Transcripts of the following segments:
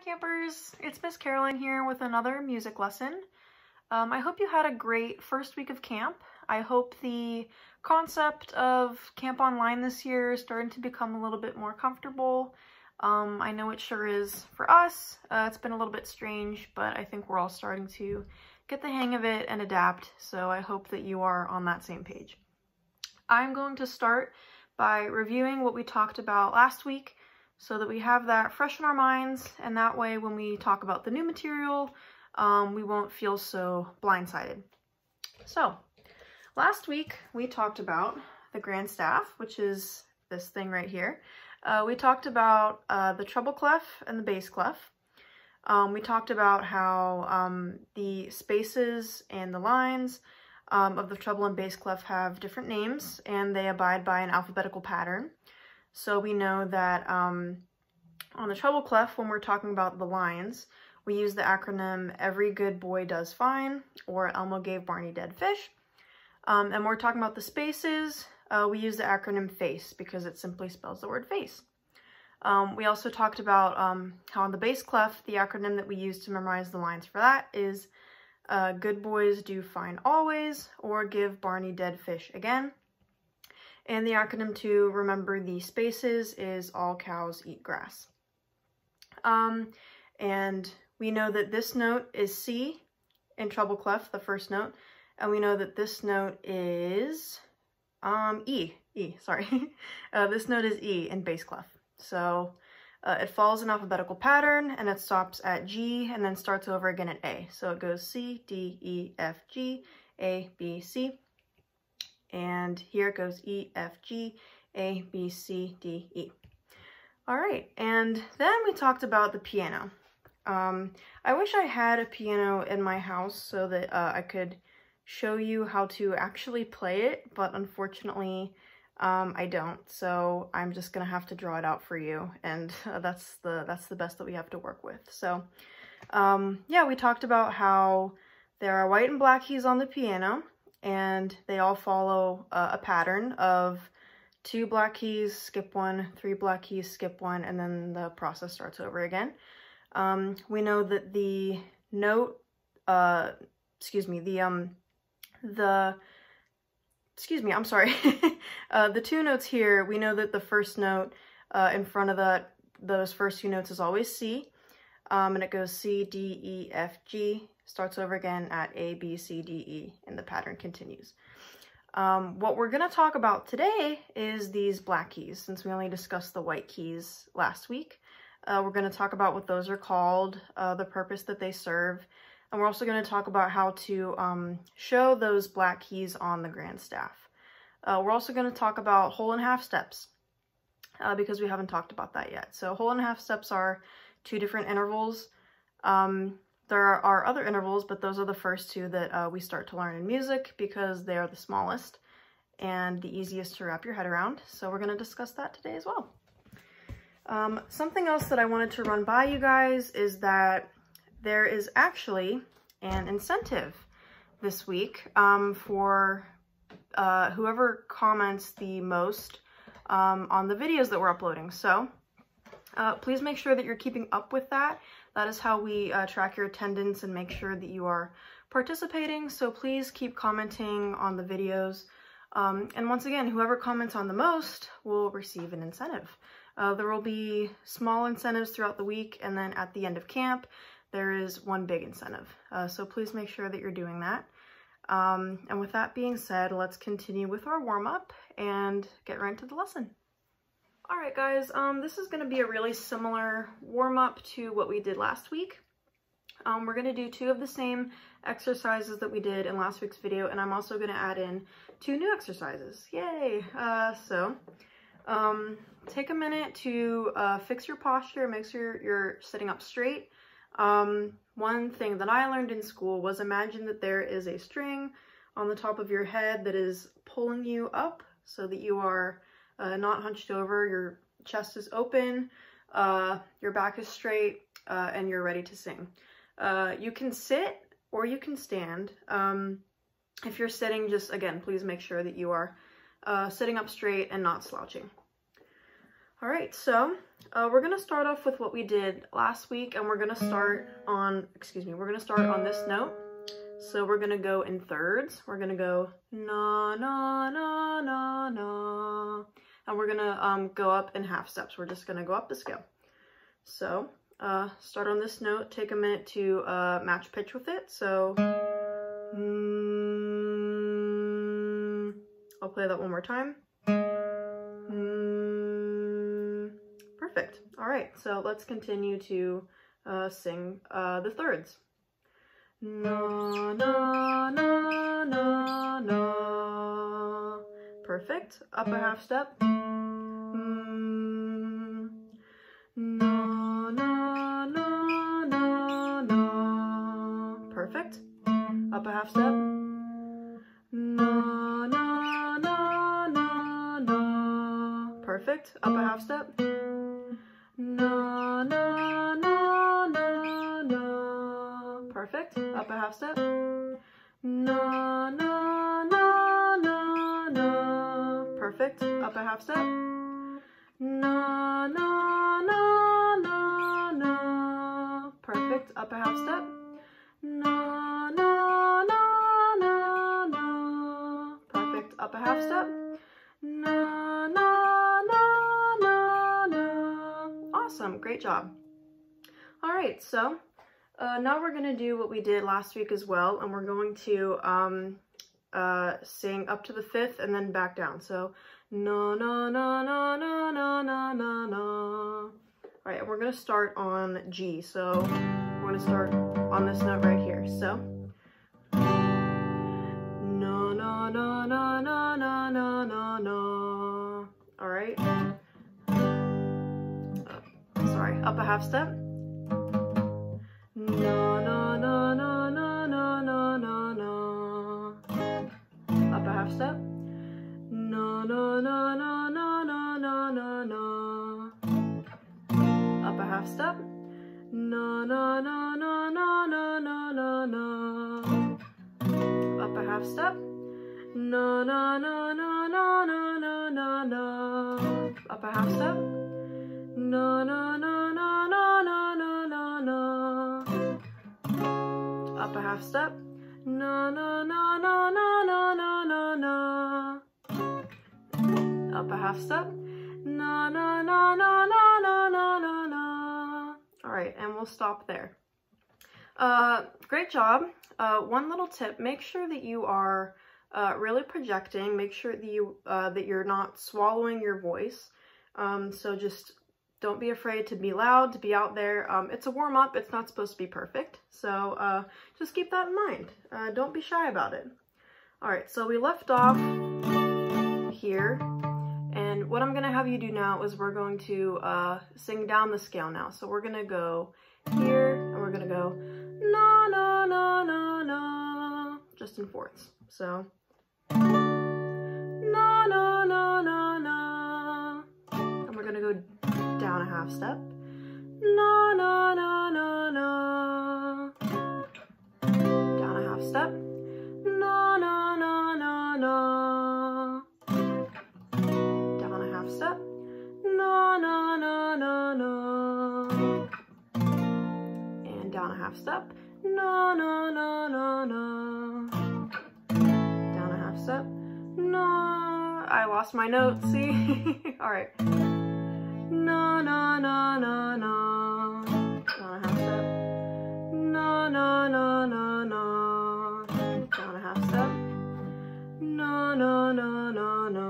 campers, it's Miss Caroline here with another music lesson. I hope you had a great first week of camp. I hope the concept of camp online this year is starting to become a little bit more comfortable. I know it sure is for us. It's been a little bit strange, but I think we're all starting to get the hang of it and adapt, so I hope that you are on that same page. I'm going to start by reviewing what we talked about last week, so that we have that fresh in our minds, and that way when we talk about the new material, we won't feel so blindsided. So, last week we talked about the grand staff, which is this thing right here. We talked about the treble clef and the bass clef. We talked about how the spaces and the lines of the treble and bass clef have different names, and they abide by an alphabetical pattern. So we know that on the treble clef, when we're talking about the lines, we use the acronym Every Good Boy Does Fine, or Elmo Gave Barney Dead Fish. And when we're talking about the spaces, we use the acronym FACE because it simply spells the word face. We also talked about how on the bass clef, the acronym that we use to memorize the lines for that is Good Boys Do Fine Always, or Give Barney Dead Fish Again. And the acronym to remember the spaces is All Cows Eat Grass. And we know that this note is C in treble clef, the first note, and we know that this note is E, sorry. This note is E in bass clef. So it follows an alphabetical pattern, and it stops at G and then starts over again at A. So it goes C, D, E, F, G, A, B, C. And here it goes E, F, G, A, B, C, D, E. All right, and then we talked about the piano. I wish I had a piano in my house so that I could show you how to actually play it, but unfortunately I don't. So I'm just gonna have to draw it out for you, and that's the best that we have to work with. So yeah, we talked about how there are white and black keys on the piano, and they all follow a pattern of 2 black keys, skip 1, 3 black keys, skip 1, and then the process starts over again. We know that the note, the 2 notes here, we know that the first note in front of those first 2 notes is always C, and it goes C, D, E, F, G, starts over again at A, B, C, D, E, and the pattern continues. What we're going to talk about today is these black keys, since we only discussed the white keys last week. We're going to talk about what those are called, the purpose that they serve, and we're also going to talk about how to show those black keys on the grand staff. We're also going to talk about whole and half steps, because we haven't talked about that yet. So whole and half steps are 2 different intervals. There are other intervals, but those are the first 2 that we start to learn in music because they are the smallest and the easiest to wrap your head around. So we're going to discuss that today as well. Something else that I wanted to run by you guys is that there is actually an incentive this week for whoever comments the most on the videos that we're uploading. So please make sure that you're keeping up with that. That is how we track your attendance and make sure that you are participating. So please keep commenting on the videos. And once again, whoever comments on the most will receive an incentive. There will be small incentives throughout the week, and then at the end of camp, there is one big incentive. So please make sure that you're doing that. And with that being said, let's continue with our warm-up and get right into the lesson. All right, guys, this is going to be a really similar warm-up to what we did last week. We're going to do 2 of the same exercises that we did in last week's video, and I'm also going to add in 2 new exercises. Yay! Take a minute to fix your posture, make sure you're sitting up straight. One thing that I learned in school was imagine that there is a string on the top of your head that is pulling you up so that you are not hunched over, your chest is open, your back is straight, and you're ready to sing. You can sit or you can stand. If you're sitting, just again, please make sure that you are sitting up straight and not slouching. All right, so we're gonna start off with what we did last week, and we're gonna start on, we're gonna start on this note. So we're gonna go in thirds. We're gonna go na, na, na, na, na. And we're gonna go up in half steps. We're just gonna go up the scale. So start on this note, take a minute to match pitch with it. So I'll play that one more time. Perfect. All right, so let's continue to sing the thirds. Na, na, na, na, na. Perfect. Up a half step. Na, na, na, na, na. Perfect. Up a half step. Na, na, na, na, na. Perfect. Up a half step. Na, na, na, na, na. Perfect. Up a half step. Na, na, na, na, na. Perfect. Up a half step. Na, na, na, na, na. Perfect. Up a half step. Na, na, na, na, na. Perfect. Up a half step. Na, na, na, na, na. Awesome. Great job. All right, so now we're going to do what we did last week as well, and we're going to sing up to the fifth and then back down. So, na, na, na, na, na, na, na, na, na. All right, and we're going to start on G. So we're going to start on this note right here. So, na, na, na, na, na, na, na, na, na. All right. Sorry, up a half step. Na, na, na, na, na, na, na, na, na. Up a half step. Na, na, na, na, na, na, na, na, na. Up a half step. Na, na, na, na, na, na, na, na, na. Up a half step. Na, na, na, na, na, na, na, na, na. Up a half step. Na, na, na, na, na, na, na, na, na. Up a half step. Na, na, na, na, na, na, na, na, na. Up a half step. Na, na, na, na, na, na, na, na, na. All right, and we'll stop there. Great job. One little tip, make sure that you are really projecting. Make sure that that you're not swallowing your voice. So just don't be afraid to be loud, to be out there. It's a warm-up. It's not supposed to be perfect. So just keep that in mind. Don't be shy about it. All right, so we left off here. And what I'm going to have you do now is we're going to sing down the scale now. So we're going to go here, and we're going to go na, na, na, na, na, just in fourths. So na, na, na, na, na. And we're going to go down a half step. Na, na, na, na, na. Down a half step. Na, na, na, na, na. Down a half step. Na, na, na, na, na. And down a half step. Na, na, na, na, na. Down a half step. Na. I lost my note, see? All right. Na, na, na, na, na. Down a half step. Na, na, na, na, na. Down a half step. Na, na, na, na, na.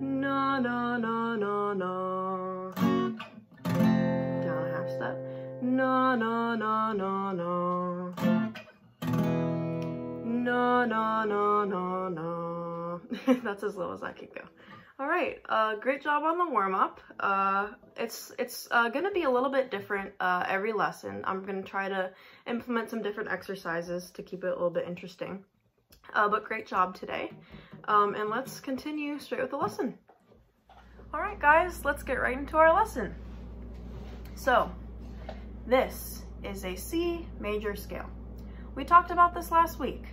Na, na, na, na, na. Down a half step. Na, na, na, na, na. Na, na, na, na, na. That's as low as I can go. All right, great job on the warm-up. It's gonna be a little bit different every lesson. I'm gonna try to implement some different exercises to keep it a little bit interesting. But great job today. And let's continue straight with the lesson. All right, guys, let's get right into our lesson. So, this is a C major scale. We talked about this last week.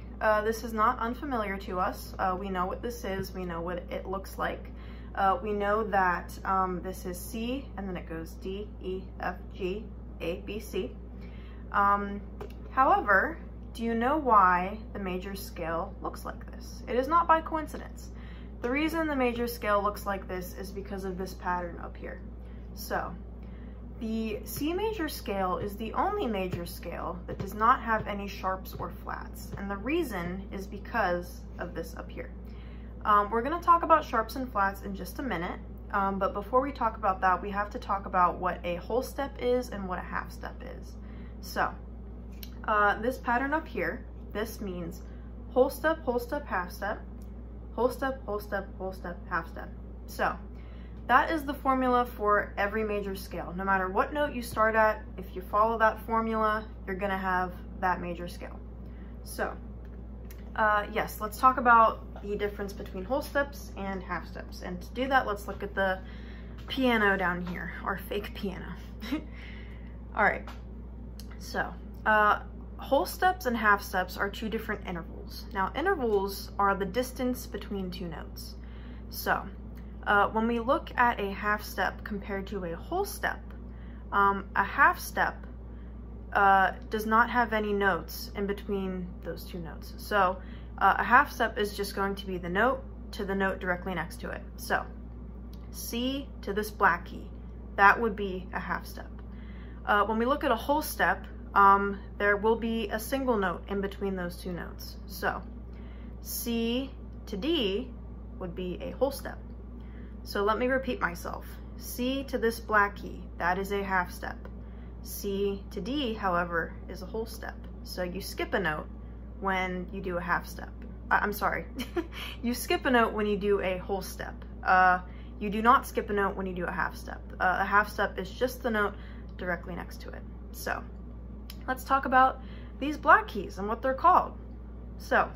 This is not unfamiliar to us. We know what this is. We know what it looks like. we know that this is C, and then it goes D, E, F, G, A, B, C. However, do you know why the major scale looks like this? It is not by coincidence. The reason the major scale looks like this is because of this pattern up here. So, the C major scale is the only major scale that does not have any sharps or flats, and the reason is because of this up here. We're going to talk about sharps and flats in just a minute, but before we talk about that, we have to talk about what a whole step is and what a half step is. So, this pattern up here, this means whole step, half step, whole step, whole step, whole step, half step. So, that is the formula for every major scale. No matter what note you start at, if you follow that formula, you're going to have that major scale. So, yes, let's talk about the difference between whole steps and half steps. And to do that, let's look at the piano down here, our fake piano. All right, so whole steps and half steps are two different intervals. Now, intervals are the distance between two notes. So, when we look at a half step compared to a whole step, a half step does not have any notes in between those two notes. So a half step is just going to be the note to the note directly next to it. So C to this black key, that would be a half step. When we look at a whole step, there will be a single note in between those two notes. So C to D would be a whole step. So let me repeat myself. C to this black key, that is a half step. C to D, however, is a whole step. So you skip a note when you do a half step. I'm sorry, you skip a note when you do a whole step. You do not skip a note when you do a half step. A half step is just the note directly next to it. So let's talk about these black keys and what they're called. So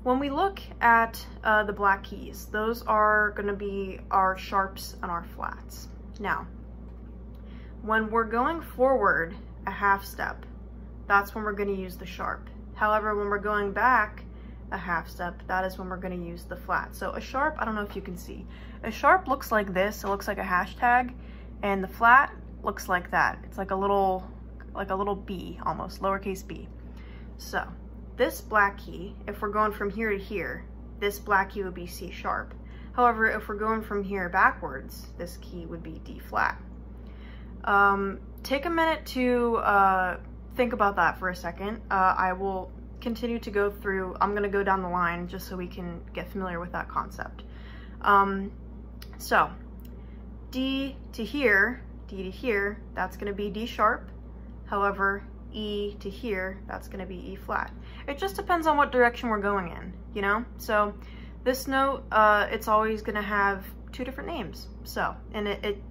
when we look at the black keys, those are going to be our sharps and our flats. Now, when we're going forward a half step, that's when we're going to use the sharp. However, when we're going back a half step, that is when we're going to use the flat. So a sharp, I don't know if you can see, a sharp looks like this. It looks like a hashtag, and the flat looks like that. It's like a little B, almost, lowercase b. So this black key, if we're going from here to here, this black key would be C sharp. However, if we're going from here backwards, this key would be D flat. Take a minute to think about that for a second. I will continue to go through, I'm going to go down the line just so we can get familiar with that concept. So D to here, that's going to be D sharp. However, E to here, that's going to be E flat. It just depends on what direction we're going in, you know? So this note, it's always going to have two different names. So, and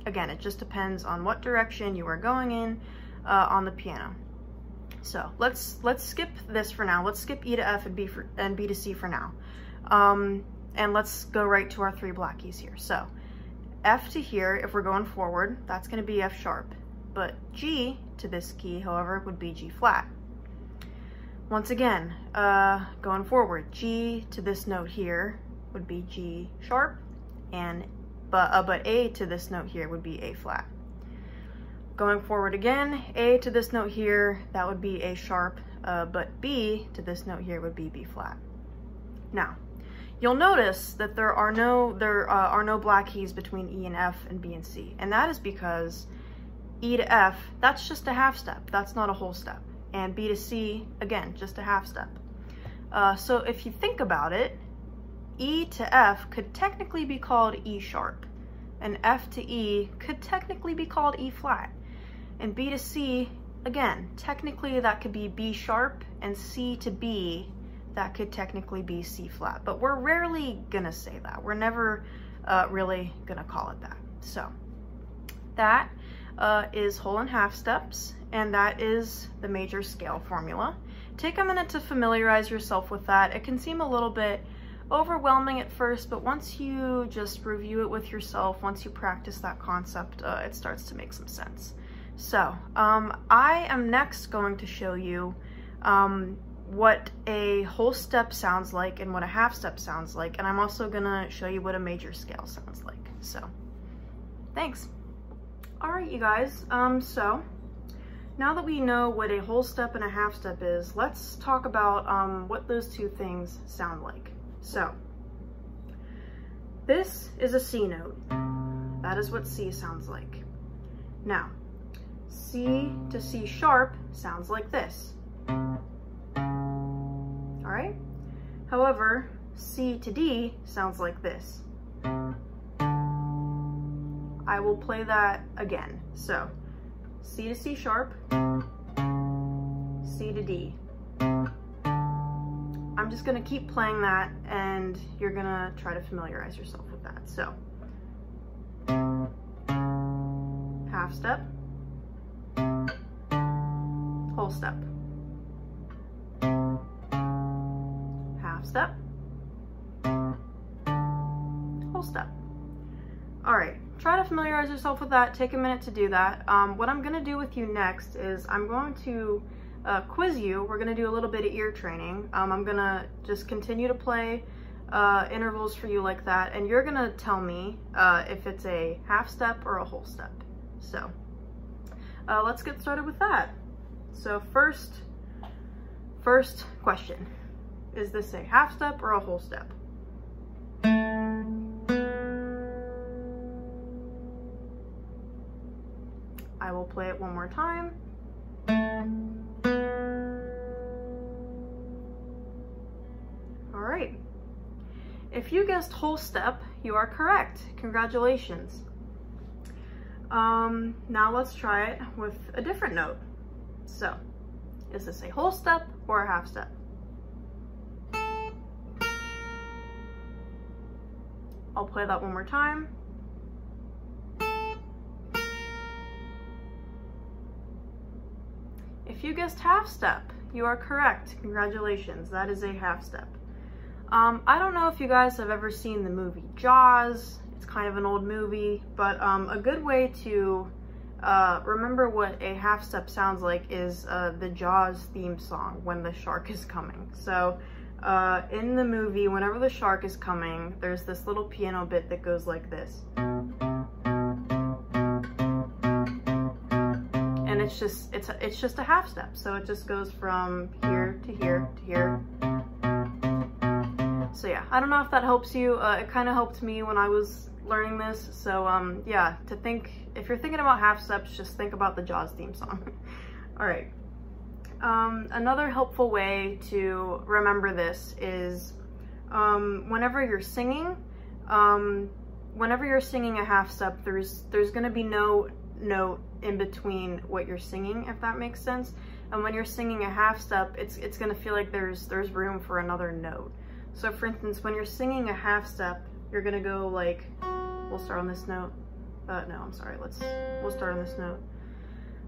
again, it just depends on what direction you are going in on the piano. So let's skip this for now. Let's skip E to F and B to C for now. And let's go right to our three black keys here. So F to here, if we're going forward, that's going to be F sharp. But G to this key, however, would be G flat. Once again, going forward, G to this note here would be G sharp, but A to this note here would be A flat. Going forward again, A to this note here, that would be A sharp, but B to this note here would be B flat. Now, you'll notice that there are no black keys between E and F and B and C, and that is because E to F, that's just a half step, that's not a whole step. And B to C, again, just a half step. So if you think about it, E to F could technically be called E sharp, and F to E could technically be called E flat. And B to C, again, technically that could be B sharp, and C to B, that could technically be C flat. But we're rarely gonna say that. We're never really gonna call it that. So that is whole and half steps, and that is the major scale formula. Take a minute to familiarize yourself with that. It can seem a little bit overwhelming at first, but once you just review it with yourself, once you practice that concept, it starts to make some sense. So I am next going to show you what a whole step sounds like and what a half step sounds like, and I'm also gonna show you what a major scale sounds like. So, thanks. All right, you guys, so now that we know what a whole step and a half step is, let's talk about what those two things sound like. So, this is a C note. That is what C sounds like. Now, C to C sharp sounds like this. All right? However, C to D sounds like this. I will play that again. So, C to C sharp, C to D. I'm just gonna keep playing that and you're gonna try to familiarize yourself with that. So, half step, whole step, half step, whole step. All right, try to familiarize yourself with that. Take a minute to do that. What I'm gonna do with you next is I'm going to quiz you. We're gonna do a little bit of ear training. I'm gonna just continue to play intervals for you like that, and you're gonna tell me if it's a half step or a whole step. So let's get started with that. So first question, is this a half step or a whole step? I will play it one more time. All right. If you guessed whole step, you are correct. Congratulations. Now let's try it with a different note. So, is this a whole step or a half step? I'll play that one more time. If you guessed half step, you are correct. Congratulations, that is a half step. I don't know if you guys have ever seen the movie Jaws. It's kind of an old movie, but a good way to remember what a half step sounds like is the Jaws theme song, When the Shark is Coming. So in the movie, whenever the shark is coming, there's this little piano bit that goes like this. And it's just a half step. So it just goes from here to here to here. So yeah, I don't know if that helps you. It kind of helped me when I was learning this. So yeah, if you're thinking about half steps, just think about the Jaws theme song. All right. Another helpful way to remember this is whenever you're singing a half step, there's going to be no note in between what you're singing, if that makes sense. And when you're singing a half step, it's going to feel like there's room for another note. So for instance, when you're singing a half step, you're going to go like, we'll start on this note. No, I'm sorry. We'll start on this note.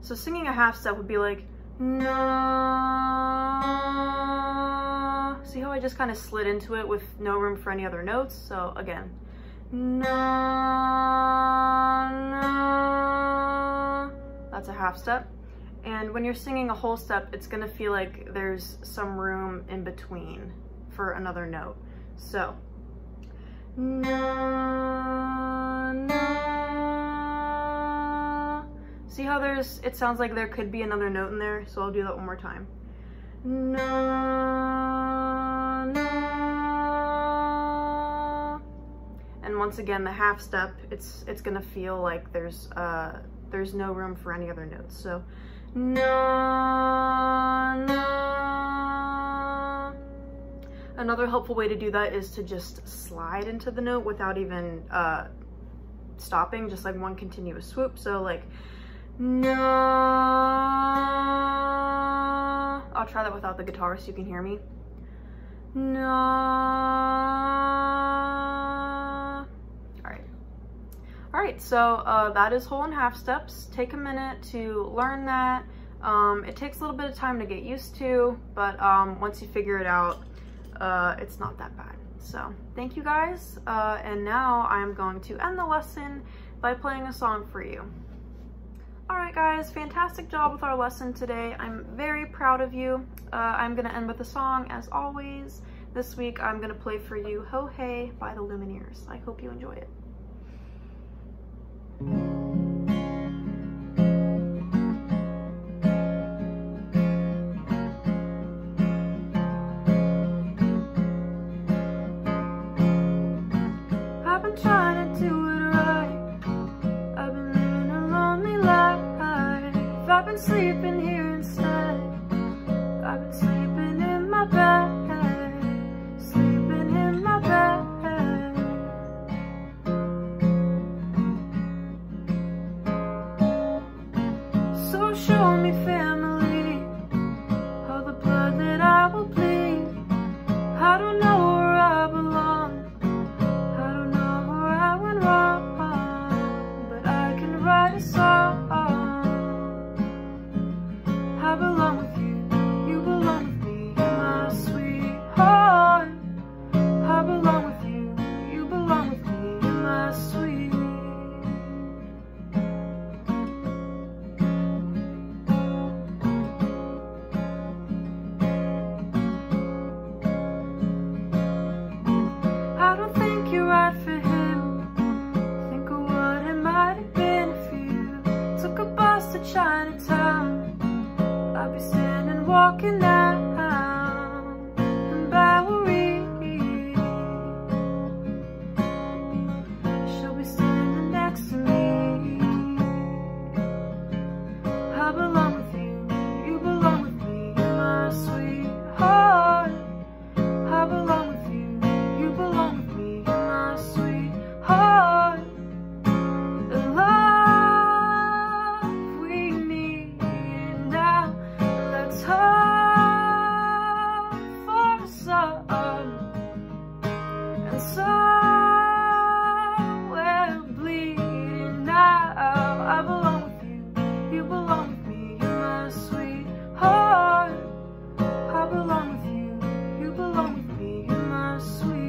So singing a half step would be like, na. See how I just kind of slid into it with no room for any other notes? So again, na, na. That's a half step. And when you're singing a whole step, it's gonna feel like there's some room in between for another note. So, na, na. See how it sounds like there could be another note in there? So I'll do that one more time. Na, na. And once again, the half step, it's gonna feel like there's no room for any other notes. So, na, na. Another helpful way to do that is to just slide into the note without even stopping, just like one continuous swoop. So like, na. I'll try that without the guitar so you can hear me. Na. All right, so that is whole and half steps. Take a minute to learn that. It takes a little bit of time to get used to, but once you figure it out, it's not that bad. So thank you guys, and now I'm going to end the lesson by playing a song for you. Alright guys, fantastic job with our lesson today. I'm very proud of you. I'm gonna end with a song as always. This week I'm gonna play for you Ho Hey by the Lumineers. I hope you enjoy it. I've been trying to do it right. I've been living a lonely life. I've been sleeping here instead. I've been sleeping in my bed, sleeping in my bed. So show me family, all the blood that I will bleed. I don't know where I belong, I don't know where I went wrong, but I can write a song. I belong with you, you belong with me, my sweetheart. I belong with you, you belong with me, my sweet. I don't think you're right for him. Think of what it might have been if you took a bus to Chinatown. I'll be standing walking down in Bowery. She'll be standing next to me. I belong with you, you belong with me, my sweetheart. I belong with you, you belong with me, my sweetheart. The love we need now. Let's hope for a sun, and so we're bleeding now. I belong with you, you belong with me, you're my sweetheart. I belong with you, you belong with me, you're my sweet.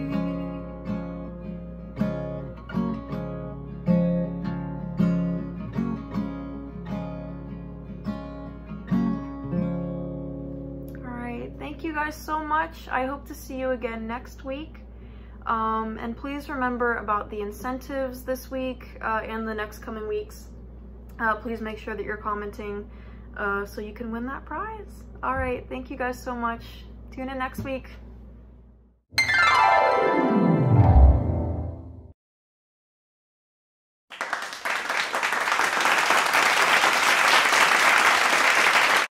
Thank you guys so much. I hope to see you again next week. And please remember about the incentives this week and the next coming weeks. Please make sure that you're commenting so you can win that prize. All right, thank you guys so much. Tune in next week.